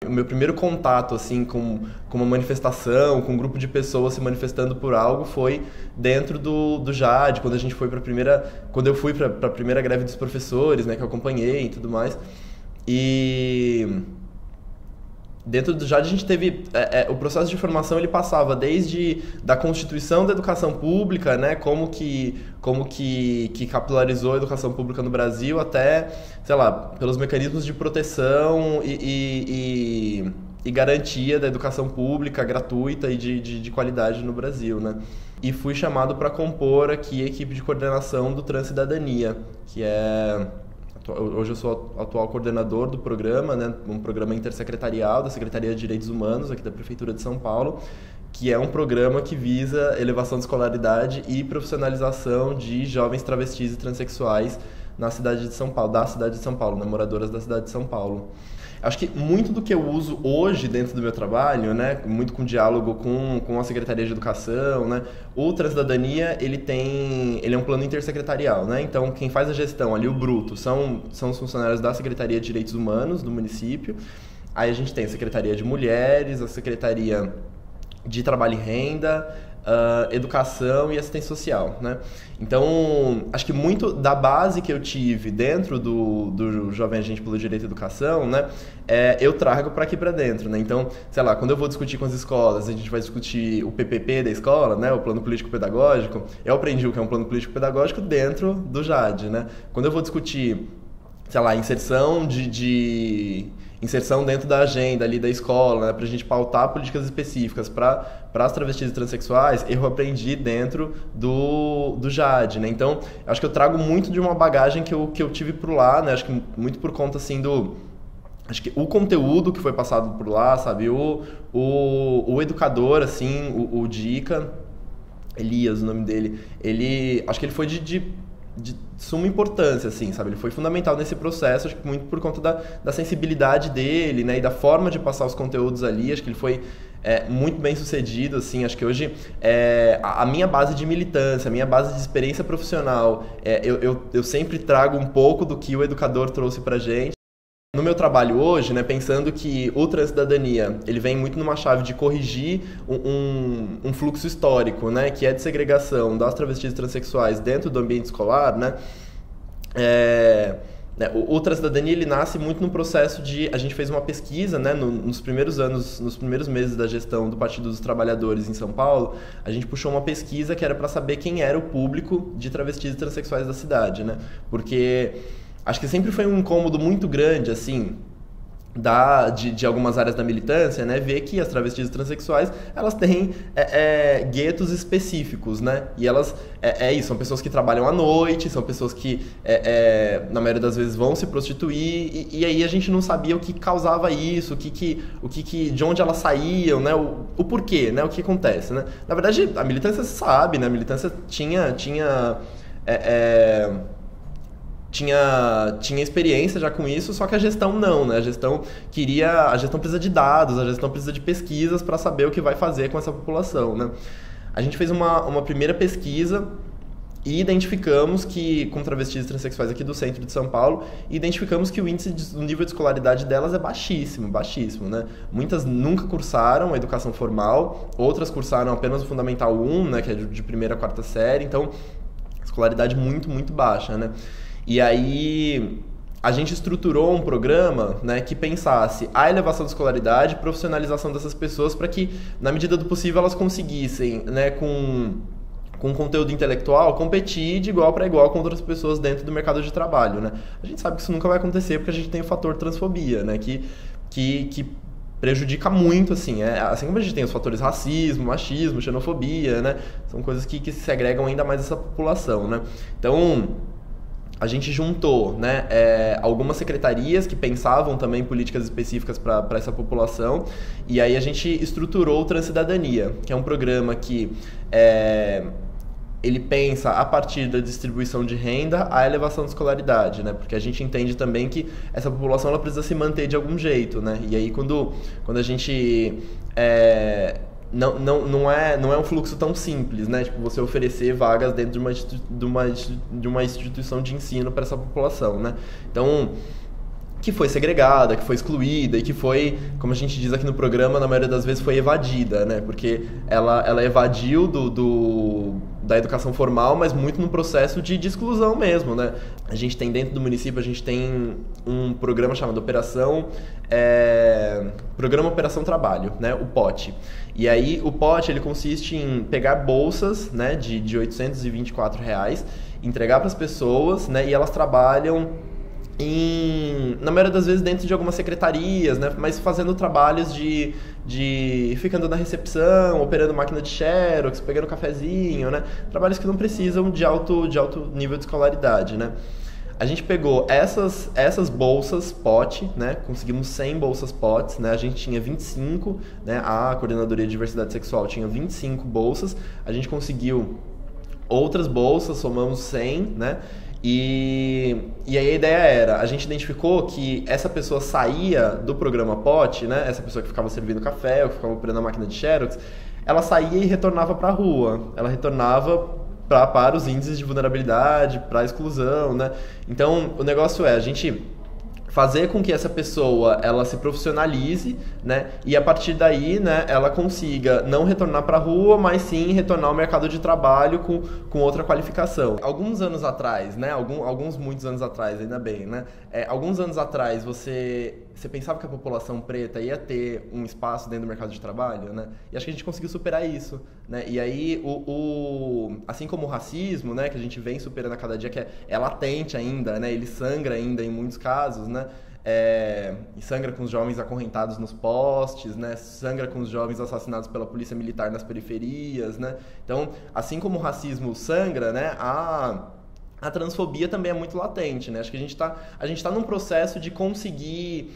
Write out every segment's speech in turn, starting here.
O meu primeiro contato, assim, com uma manifestação, com um grupo de pessoas se manifestando por algo foi dentro do JAD, quando a gente foi quando eu fui para a primeira greve dos professores, né, que eu acompanhei e tudo mais. E dentro do JAD a gente teve o processo de formação, ele passava desde da constituição da educação pública, né, como que capilarizou a educação pública no Brasil, até, sei lá, pelos mecanismos de proteção e garantia da educação pública gratuita e de qualidade no Brasil, né. E fui chamado para compor aqui a equipe de coordenação do Transcidadania, que é... Hoje eu sou o atual coordenador do programa, né, um programa intersecretarial da Secretaria de Direitos Humanos aqui da Prefeitura de São Paulo, que é um programa que visa elevação de escolaridade e profissionalização de jovens travestis e transexuais na cidade de São Paulo, né, moradoras da cidade de São Paulo. Acho que muito do que eu uso hoje dentro do meu trabalho, né, muito com diálogo com a Secretaria de Educação, né, o Transcidadania, ele é um plano intersecretarial, né, então quem faz a gestão ali, o bruto, são os funcionários da Secretaria de Direitos Humanos do município. Aí a gente tem a Secretaria de Mulheres, a Secretaria de Trabalho e Renda, Educação e Assistência Social, né? Então, acho que muito da base que eu tive dentro do Jovem Agente pelo Direito à Educação, né, eu trago para aqui para dentro, né? Então, sei lá, quando eu vou discutir com as escolas, a gente vai discutir o PPP da escola, né, o Plano Político Pedagógico, eu aprendi o que é um Plano Político Pedagógico dentro do JAD, né? Quando eu vou discutir, sei lá, inserção inserção dentro da agenda ali da escola, né, pra gente pautar políticas específicas para as travestis e transexuais, eu aprendi dentro do JAD, né? Então, acho que eu trago muito de uma bagagem que eu tive por lá, né? Acho que muito por conta, assim, acho que o conteúdo que foi passado por lá, sabe? O educador, assim, o Dica, Elias, o nome dele, acho que ele foi de suma importância, assim, sabe? Ele foi fundamental nesse processo, acho que muito por conta da sensibilidade dele, né? E da forma de passar os conteúdos ali, acho que ele foi muito bem sucedido, assim, acho que hoje a minha base de militância, a minha base de experiência profissional, eu sempre trago um pouco do que o educador trouxe pra gente. No meu trabalho hoje, né, pensando que o Transcidadania, ele vem muito numa chave de corrigir um fluxo histórico, né, que é de segregação das travestis transexuais dentro do ambiente escolar, né, o Transcidadania, ele nasce muito no processo a gente fez uma pesquisa, né, nos primeiros meses da gestão do Partido dos Trabalhadores em São Paulo, a gente puxou uma pesquisa que era para saber quem era o público de travestis e transexuais da cidade, né, porque acho que sempre foi um incômodo muito grande, assim, de algumas áreas da militância, né, ver que as travestis e transexuais, elas têm guetos específicos, né, e elas, isso, são pessoas que trabalham à noite, são pessoas que, na maioria das vezes, vão se prostituir, e aí a gente não sabia o que causava isso, de onde elas saíam, né, o porquê, né, o que acontece, né. Na verdade, a militância sabe, né, a militância tinha experiência já com isso, só que a gestão não, né? A gestão precisa de dados, a gestão precisa de pesquisas para saber o que vai fazer com essa população, né? A gente fez uma primeira pesquisa e identificamos que, com travestis e transexuais aqui do centro de São Paulo, identificamos que o nível de escolaridade delas é baixíssimo, né? Muitas nunca cursaram a educação formal, outras cursaram apenas o Fundamental 1, né? Que é de primeira a quarta série, então, escolaridade muito, muito baixa, né? E aí a gente estruturou um programa, né, que pensasse a elevação da escolaridade, profissionalização dessas pessoas para que, na medida do possível, elas conseguissem, né, com conteúdo intelectual, competir de igual para igual com outras pessoas dentro do mercado de trabalho, né? A gente sabe que isso nunca vai acontecer porque a gente tem o fator transfobia, né, que prejudica muito, assim, assim como a gente tem os fatores racismo, machismo, xenofobia, né, são coisas que se segregam ainda mais essa população, né? Então, a gente juntou, né, algumas secretarias que pensavam também políticas específicas para essa população, e aí a gente estruturou o Transcidadania, que é um programa que ele pensa a partir da distribuição de renda a elevação da escolaridade, né, porque a gente entende também que essa população ela precisa se manter de algum jeito, né, e aí quando a gente não é um fluxo tão simples, né? Tipo, você oferecer vagas dentro de uma instituição de ensino para essa população, né? Então, que foi segregada, que foi excluída e que foi, como a gente diz aqui no programa, na maioria das vezes foi evadida, né? Porque ela evadiu da educação formal, mas muito no processo de exclusão mesmo, né? A gente tem dentro do município, a gente tem um programa chamado Programa Operação Trabalho, né? O POT. E aí o POT, ele consiste em pegar bolsas, né, de R$ 824, entregar para as pessoas, né? E elas trabalham na maioria das vezes dentro de algumas secretarias, né, mas fazendo trabalhos ficando na recepção, operando máquina de xerox, pegando cafezinho, né, trabalhos que não precisam de alto nível de escolaridade, né. A gente pegou essas bolsas POT, né, conseguimos 100 bolsas POTs, né, a gente tinha 25, né, a Coordenadoria de Diversidade Sexual tinha 25 bolsas, a gente conseguiu outras bolsas, somamos 100, né. E aí a ideia era, a gente identificou que essa pessoa saía do programa POT, né, essa pessoa que ficava servindo café, ou que ficava operando a máquina de xerox, ela saía e retornava para a rua, ela retornava para os índices de vulnerabilidade, para a exclusão, né. Então, o negócio é a gente fazer com que essa pessoa ela se profissionalize, né, e a partir daí, né, ela consiga não retornar para a rua, mas sim retornar ao mercado de trabalho com outra qualificação. Alguns anos atrás, né, muitos anos atrás, ainda bem, né, alguns anos atrás você pensava que a população preta ia ter um espaço dentro do mercado de trabalho, né, e acho que a gente conseguiu superar isso, né, e aí assim como o racismo, né, que a gente vem superando a cada dia, que é latente ainda, né, ele sangra ainda em muitos casos, né, e sangra com os jovens acorrentados nos postes, né? Sangra com os jovens assassinados pela polícia militar nas periferias, né? Então, assim como o racismo sangra, né? A transfobia também é muito latente, né? Acho que a gente tá num processo de conseguir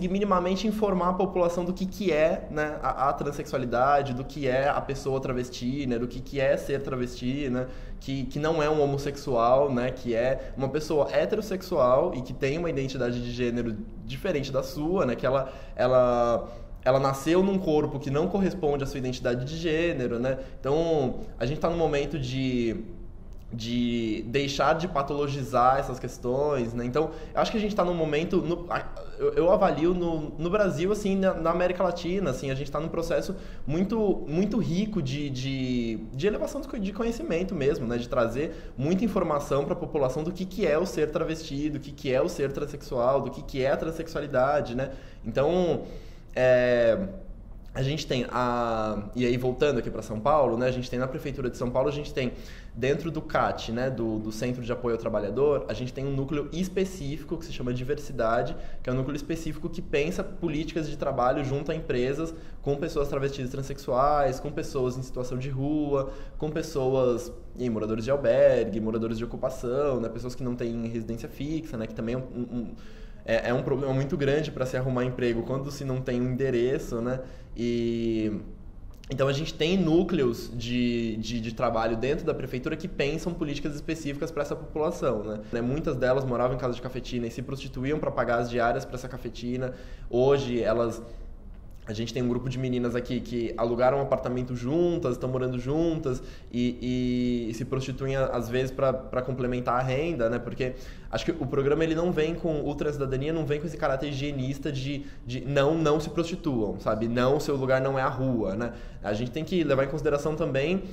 minimamente informar a população do que é, né, a transexualidade, do que é a pessoa travesti, né, do que é ser travesti, né, que não é um homossexual, né, que é uma pessoa heterossexual e que tem uma identidade de gênero diferente da sua, né, que ela nasceu num corpo que não corresponde à sua identidade de gênero, né? Então, a gente tá num momento de deixar de patologizar essas questões, né? Então, eu acho que a gente está num momento, eu avalio no Brasil, assim, na América Latina, assim, a gente está num processo muito, muito rico de elevação de conhecimento mesmo, né? De trazer muita informação para a população do que é o ser travesti, do que é o ser transexual, do que é a transexualidade, né? Então, a gente tem e aí voltando aqui para São Paulo, né, a gente tem na Prefeitura de São Paulo, a gente tem dentro do CAT, né, do Centro de Apoio ao Trabalhador, a gente tem um núcleo específico que se chama Diversidade, que é um núcleo específico que pensa políticas de trabalho junto a empresas com pessoas travestis e transexuais, com pessoas em situação de rua, com pessoas, moradores de albergue, moradores de ocupação, né, pessoas que não têm residência fixa, né, que também é um problema muito grande para se arrumar emprego quando se não tem um endereço, né? Então a gente tem núcleos de trabalho dentro da prefeitura que pensam políticas específicas para essa população, né? Muitas delas moravam em casa de cafetina e se prostituíam para pagar as diárias para essa cafetina. Hoje a gente tem um grupo de meninas aqui que alugaram um apartamento juntas, estão morando juntas e se prostituem às vezes para complementar a renda, né? Porque acho que o programa ele não vem o Transcidadania não vem com esse caráter higienista de não se prostituam, sabe? Não, o seu lugar não é a rua, né? A gente tem que levar em consideração também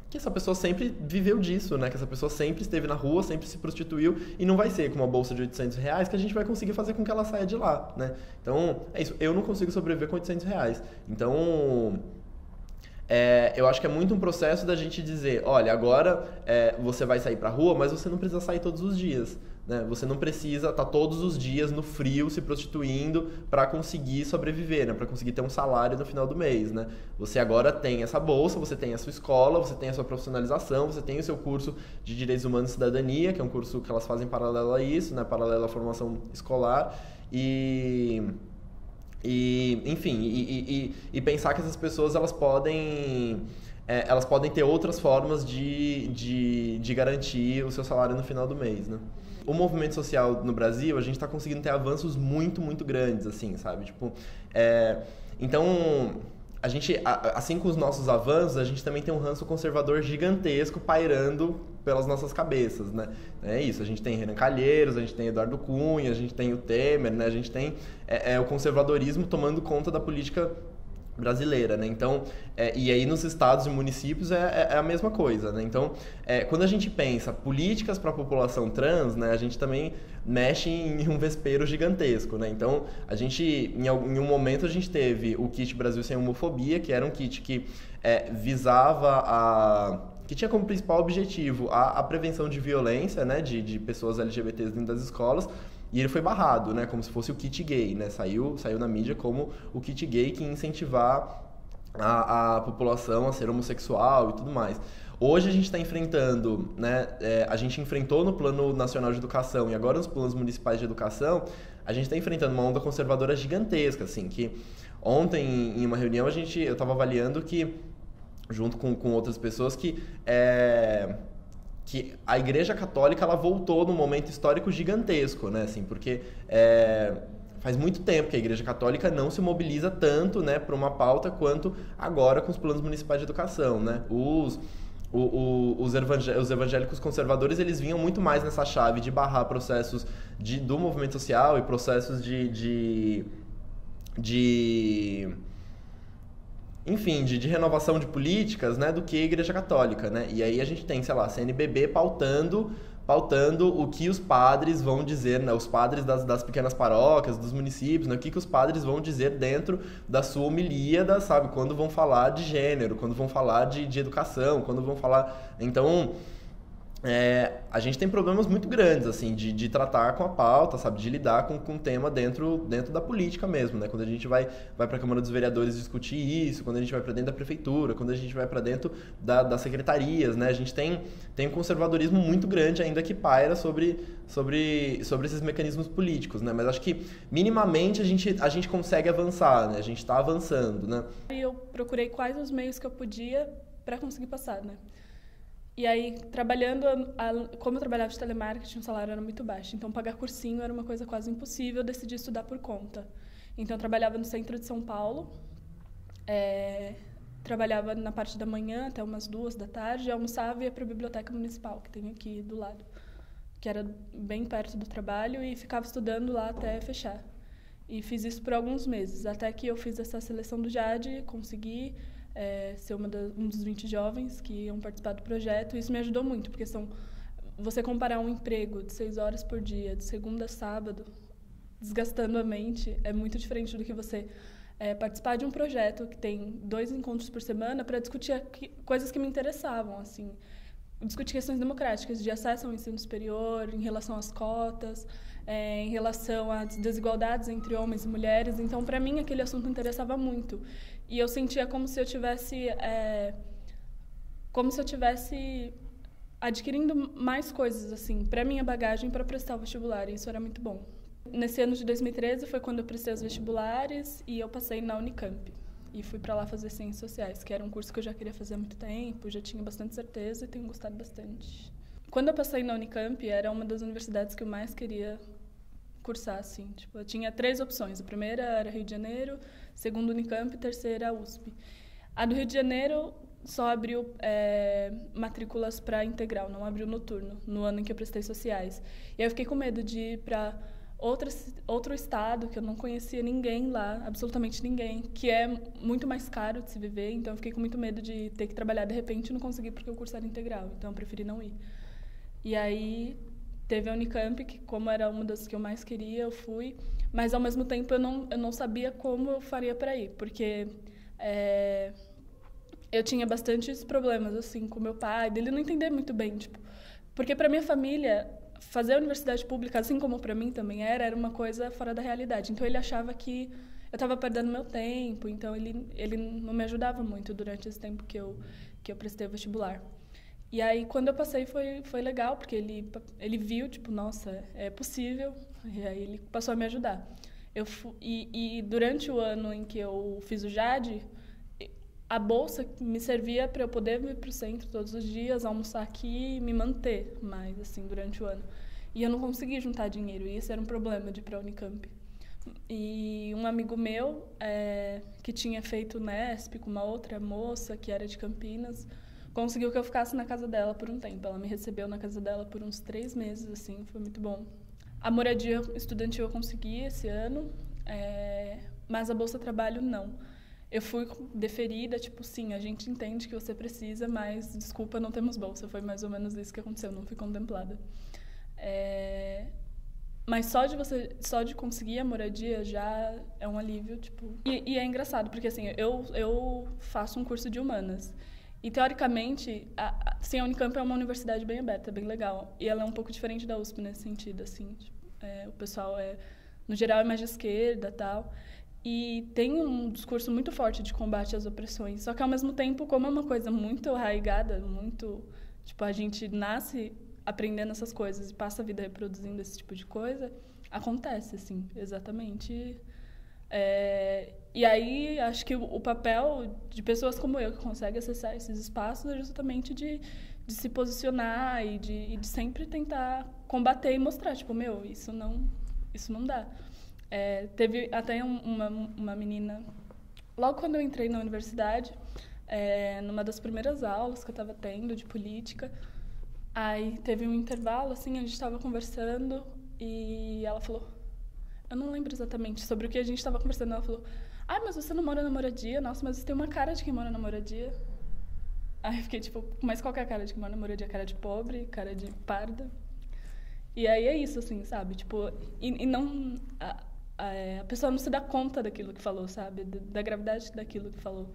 que essa pessoa sempre viveu disso, né? Que essa pessoa sempre esteve na rua, sempre se prostituiu e não vai ser com uma bolsa de R$800 que a gente vai conseguir fazer com que ela saia de lá, né? Então, é isso. Eu não consigo sobreviver com R$800. Então, eu acho que é muito um processo da gente dizer, olha, agora você vai sair pra rua, mas você não precisa sair todos os dias, né? Você não precisa estar todos os dias no frio se prostituindo para conseguir sobreviver, né? Para conseguir ter um salário no final do mês, né? Você agora tem essa bolsa, você tem a sua escola, você tem a sua profissionalização, você tem o seu curso de Direitos Humanos e Cidadania, que é um curso que elas fazem paralelo a isso, né? Paralelo à formação escolar enfim, pensar que essas pessoas elas podem ter outras formas de garantir o seu salário no final do mês, né? O movimento social no Brasil, a gente está conseguindo ter avanços muito, muito grandes, assim, sabe? Tipo, então, a gente, assim com os nossos avanços, a gente também tem um ranço conservador gigantesco pairando pelas nossas cabeças, né? É isso, a gente tem Renan Calheiros, a gente tem Eduardo Cunha, a gente tem o Temer, né? A gente tem o conservadorismo tomando conta da política brasileira, né? Então, e aí nos estados e municípios é a mesma coisa, né? Então, quando a gente pensa políticas para a população trans, né? A gente também mexe em um vespeiro gigantesco, né? Então, a gente, em um momento, a gente teve o Kit Brasil Sem Homofobia, que era um kit que que tinha como principal objetivo a prevenção de violência, né? De pessoas LGBTs dentro das escolas. E ele foi barrado, né, como se fosse o kit gay, né, saiu na mídia como o kit gay que ia incentivar a população a ser homossexual e tudo mais. Hoje a gente está enfrentando, né, a gente enfrentou no Plano Nacional de Educação e agora nos planos municipais de educação, a gente está enfrentando uma onda conservadora gigantesca, assim, que ontem em uma reunião eu estava avaliando que, junto com outras pessoas, que a Igreja Católica ela voltou num momento histórico gigantesco, né? Assim, porque faz muito tempo que a Igreja Católica não se mobiliza tanto, né, para uma pauta quanto agora com os planos municipais de educação, né? Os evangélicos conservadores eles vinham muito mais nessa chave de barrar processos do movimento social e processos enfim, de renovação de políticas, né, do que a Igreja Católica, né? E aí a gente tem, sei lá, a CNBB pautando o que os padres vão dizer, né, os padres das pequenas paróquias, dos municípios, né, o que os padres vão dizer dentro da sua homilia, sabe? Quando vão falar de gênero, quando vão falar de educação, quando vão falar... Então... a gente tem problemas muito grandes, assim, de tratar com a pauta, sabe, de lidar com o tema dentro da política mesmo, né, quando a gente vai para a Câmara dos Vereadores discutir isso, quando a gente vai para dentro da prefeitura, quando a gente vai para dentro das secretarias, né, a gente tem um conservadorismo muito grande ainda que paira sobre esses mecanismos políticos, né, mas acho que minimamente a gente consegue avançar, né, a gente está avançando, né. E eu procurei quais os meios que eu podia para conseguir passar, né. E aí, trabalhando, como eu trabalhava de telemarketing, o salário era muito baixo. Então, pagar cursinho era uma coisa quase impossível. Eu decidi estudar por conta. Então, eu trabalhava no centro de São Paulo. Trabalhava na parte da manhã até umas 2 da tarde. Almoçava e ia para a biblioteca municipal, que tem aqui do lado, que era bem perto do trabalho. E ficava estudando lá até fechar. E fiz isso por alguns meses. Até que eu fiz essa seleção do JAD, consegui... ser um dos 20 jovens que iam participar do projeto. Isso me ajudou muito, porque você comparar um emprego de 6 horas por dia, de segunda a sábado, desgastando a mente, é muito diferente do que você participar de um projeto que tem 2 encontros por semana para discutir coisas que me interessavam, assim, discutir questões democráticas, de acesso ao ensino superior, em relação às cotas, em relação às desigualdades entre homens e mulheres. Então, para mim, aquele assunto interessava muito. E eu sentia como se eu tivesse adquirindo mais coisas, assim, para minha bagagem para prestar o vestibular. E isso era muito bom. Nesse ano de 2013 foi quando eu prestei os vestibulares e eu passei na Unicamp. E fui para lá fazer Ciências Sociais, que era um curso que eu já queria fazer há muito tempo, já tinha bastante certeza e tenho gostado bastante. Quando eu passei na Unicamp, era uma das universidades que eu mais queria cursar, assim. Tipo, eu tinha 3 opções. A primeira era Rio de Janeiro, segunda Unicamp e terceira a USP. A do Rio de Janeiro só abriu matrículas para integral, não abriu noturno, no ano em que eu prestei Sociais. E aí eu fiquei com medo de ir para outro estado, que eu não conhecia ninguém lá, absolutamente ninguém, que é muito mais caro de se viver, então eu fiquei com muito medo de ter que trabalhar de repente e não consegui porque o curso era integral, então eu preferi não ir. E aí teve a Unicamp, que como era uma das que eu mais queria, eu fui, mas ao mesmo tempo eu não sabia como eu faria para ir, porque eu tinha bastantes problemas assim com meu pai, dele não entender muito bem, tipo, porque para minha família fazer a universidade pública, assim como para mim também era uma coisa fora da realidade. Então ele achava que eu estava perdendo meu tempo, então ele não me ajudava muito durante esse tempo que eu prestei o vestibular. E aí quando eu passei foi legal, porque ele viu, tipo, nossa, é possível, e aí ele passou a me ajudar. E durante o ano em que eu fiz o JAD, a bolsa me servia para eu poder vir para o centro todos os dias, almoçar aqui e me manter mais, assim, durante o ano. E eu não consegui juntar dinheiro, e esse era um problema de ir para a Unicamp. E um amigo meu, que tinha feito Nesp com uma outra moça, que era de Campinas, conseguiu que eu ficasse na casa dela por um tempo. Ela me recebeu na casa dela por uns 3 meses, assim, foi muito bom. A moradia estudantil eu consegui esse ano, mas a Bolsa Trabalho não. Eu fui deferida, tipo, sim, a gente entende que você precisa, mas, desculpa, não temos bolsa. Foi mais ou menos isso que aconteceu, não fui contemplada. Mas só de conseguir a moradia já é um alívio, tipo... E é engraçado, porque, assim, eu faço um curso de humanas. E, teoricamente, a Unicamp é uma universidade bem aberta, bem legal. E ela é um pouco diferente da USP nesse sentido, assim. O pessoal, no geral, é mais de esquerda e tal. E tem um discurso muito forte de combate às opressões. Só que, ao mesmo tempo, como é uma coisa muito arraigada, muito... Tipo, a gente nasce aprendendo essas coisas e passa a vida reproduzindo esse tipo de coisa, acontece, assim, exatamente. E aí, acho que o papel de pessoas como eu, que conseguem acessar esses espaços, é justamente de se posicionar e de sempre tentar combater e mostrar, tipo, meu, isso não dá. Teve até uma menina, logo quando eu entrei na universidade, numa das primeiras aulas que eu estava tendo de política, aí teve um intervalo, assim, a gente estava conversando e ela falou, eu não lembro exatamente sobre o que a gente estava conversando, ela falou, mas você não mora na moradia? Nossa, mas você tem uma cara de quem mora na moradia. Aí eu fiquei tipo, mas qual que é a cara de quem mora na moradia? Cara de pobre? Cara de parda? E aí é isso, assim, sabe? Tipo, e não... A pessoa não se dá conta daquilo que falou, sabe? Da gravidade daquilo que falou.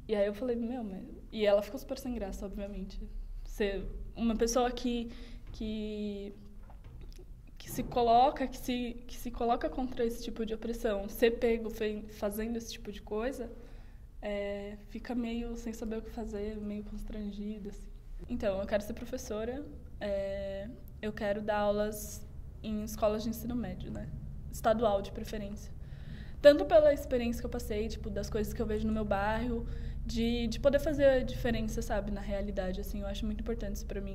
E aí eu falei, meu, mas... E ela ficou super sem graça, obviamente. Ser uma pessoa que se coloca contra esse tipo de opressão, ser pego fazendo esse tipo de coisa, fica meio sem saber o que fazer, meio constrangida, assim. Então, eu quero ser professora, eu quero dar aulas em escolas de ensino médio, né? Estadual, de preferência. Tanto pela experiência que eu passei, tipo, das coisas que eu vejo no meu bairro, de poder fazer a diferença, sabe, na realidade, assim, eu acho muito importante isso pra mim.